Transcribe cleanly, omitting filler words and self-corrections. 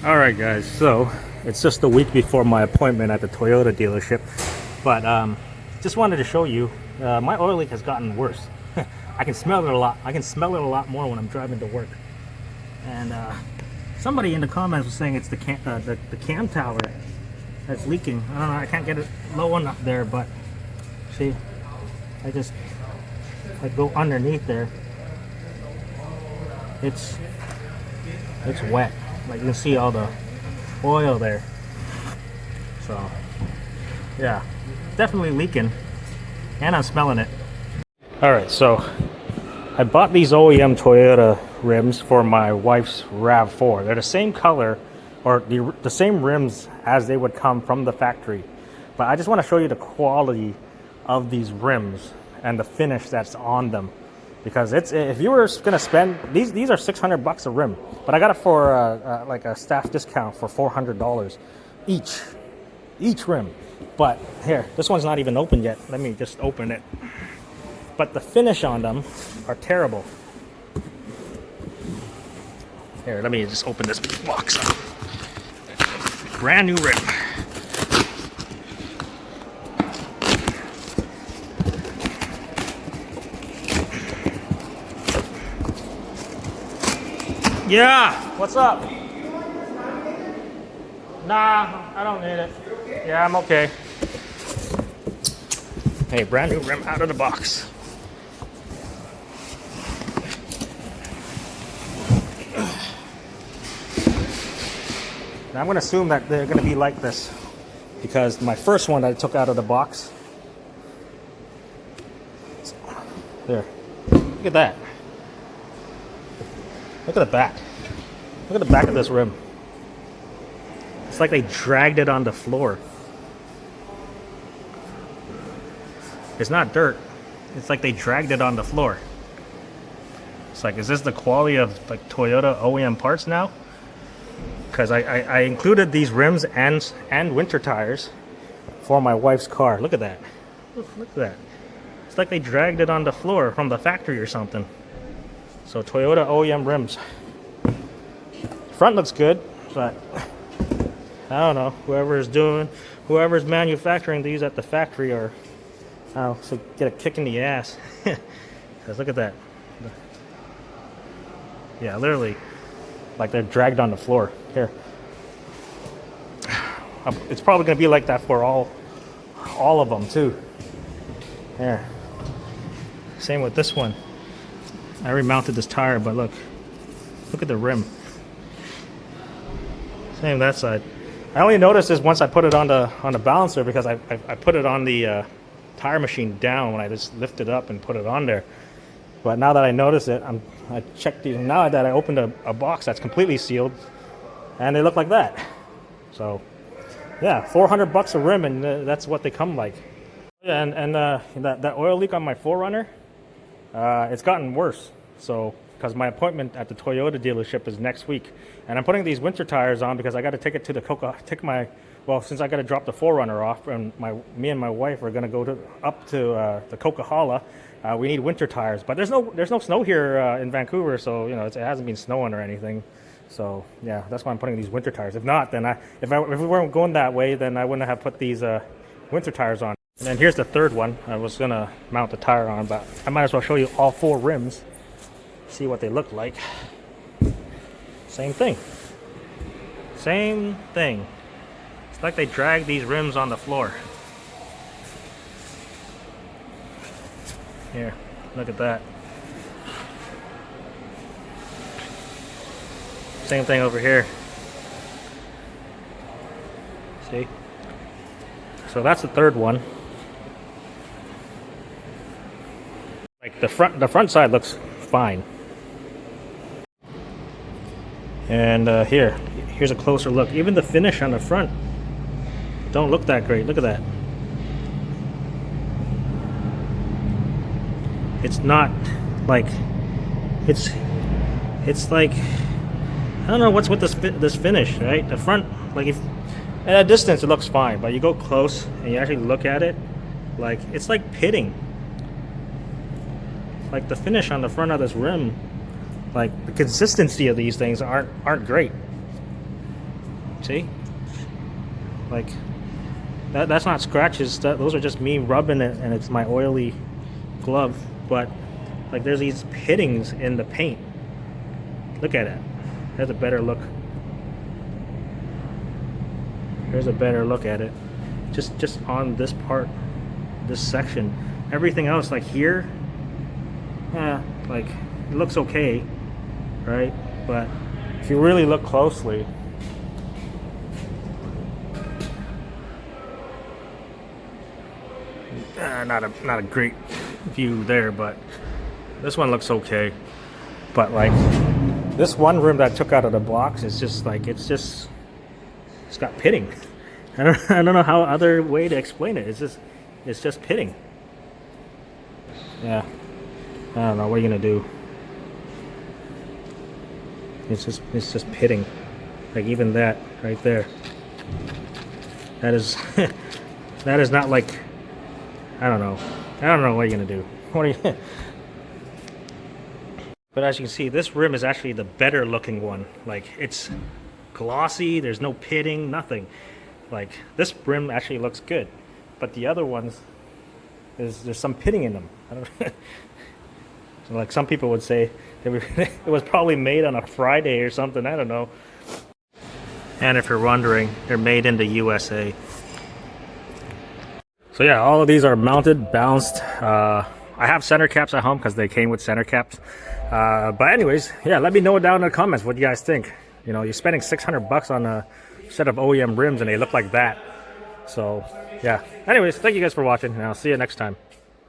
Alright guys, so it's just a week before my appointment at the Toyota dealership, but just wanted to show you my oil leak has gotten worse. I can smell it a lot. I can smell it a lot more when I'm driving to work. And somebody in the comments was saying it's the cam tower that's leaking. I don't know, I can't get it low enough there, but see, I go underneath there. It's wet. Like you can see all the oil there. So yeah, definitely leaking, and I'm smelling it. All right, so I bought these OEM Toyota rims for my wife's RAV4. They're the same color, or the same rims as they would come from the factory. But I just want to show you the quality of these rims and the finish that's on them. Because if you were going to spend, these are $600 a rim, but I got it for like a staff discount for $400 each rim. But here, this one's not even open yet. Let me just open it. But the finish on them are terrible. Here, let me just open this box up. Brand new rim. Yeah, what's up? Nah, I don't need it. Yeah, I'm okay. Hey, brand new rim out of the box. Now I'm gonna assume that they're gonna be like this because my first one that I took out of the box. There, look at that. Look at the back. Look at the back of this rim. It's like they dragged it on the floor. It's not dirt. It's like they dragged it on the floor. It's like, is this the quality of like Toyota OEM parts now? Because I included these rims and winter tires for my wife's car. Look at that. Look at that. It's like they dragged it on the floor from the factory or something. So Toyota OEM rims. Front looks good, but I don't know. Whoever's manufacturing these at the factory, or so get a kick in the ass. Because look at that. Yeah, literally, like they're dragged on the floor. Here, it's probably gonna be like that for all of them too. There. Same with this one. I remounted this tire, but look at the rim. Same that side. I only noticed this once I put it on the balancer, because I put it on the tire machine down when I just lifted it up and put it on there. But now that I notice it, I checked these. Now that I opened a box that's completely sealed, and they look like that. So yeah, $400 a rim, and that's what they come like. Yeah, and that oil leak on my 4Runner. It's gotten worse, so because my appointment at the Toyota dealership is next week, and I'm putting these winter tires on because I got to take it to the since I got to drop the 4Runner off, and me and my wife are going to go up to the Coca-Cola. We need winter tires, but there's no snow here in Vancouver, so you know it hasn't been snowing or anything. So yeah, that's why I'm putting these winter tires. If not, then if we weren't going that way, then I wouldn't have put these winter tires on. And then here's the third one. I was gonna mount the tire on, but I might as well show you all 4 rims. See what they look like. Same thing. Same thing. It's like they dragged these rims on the floor. Here, look at that. Same thing over here. See? So that's the third one. Like the front side looks fine. And here's a closer look. Even the finish on the front don't look that great. Look at that. It's not like it's like, I don't know what's with this finish, right? The front, like if at a distance it looks fine, but you go close and you actually look at it, like it's like pitting. Like the finish on the front of this rim, like the consistency of these things aren't great. See? Like, that's not scratches. Those are just me rubbing it, and it's my oily glove. But like, there's these pittings in the paint. Look at it. There's a better look. Here's a better look at it. Just on this part, this section. Everything else, like here, like it looks okay, right? But if you really look closely, not a great view there, but this one looks okay. But like this one rim that I took out of the box is just like it's got pitting. I don't know how other way to explain it. It's just pitting. Yeah, I don't know what you're gonna do. It's just pitting. Like even that right there. That is that is not like, I don't know what you're gonna do. What are you? But as you can see, this rim is actually the better looking one. Like it's glossy. There's no pitting, nothing. Like this rim actually looks good, but the other ones, there's some pitting in them. I don't. So like some people would say, it was probably made on a Friday or something. I don't know. And if you're wondering, they're made in the USA. So yeah, all of these are mounted, balanced. I have center caps at home because they came with center caps. But anyways, yeah, let me know down in the comments what you guys think. You know, you're spending $600 on a set of OEM rims and they look like that. So yeah, anyways, thank you guys for watching and I'll see you next time.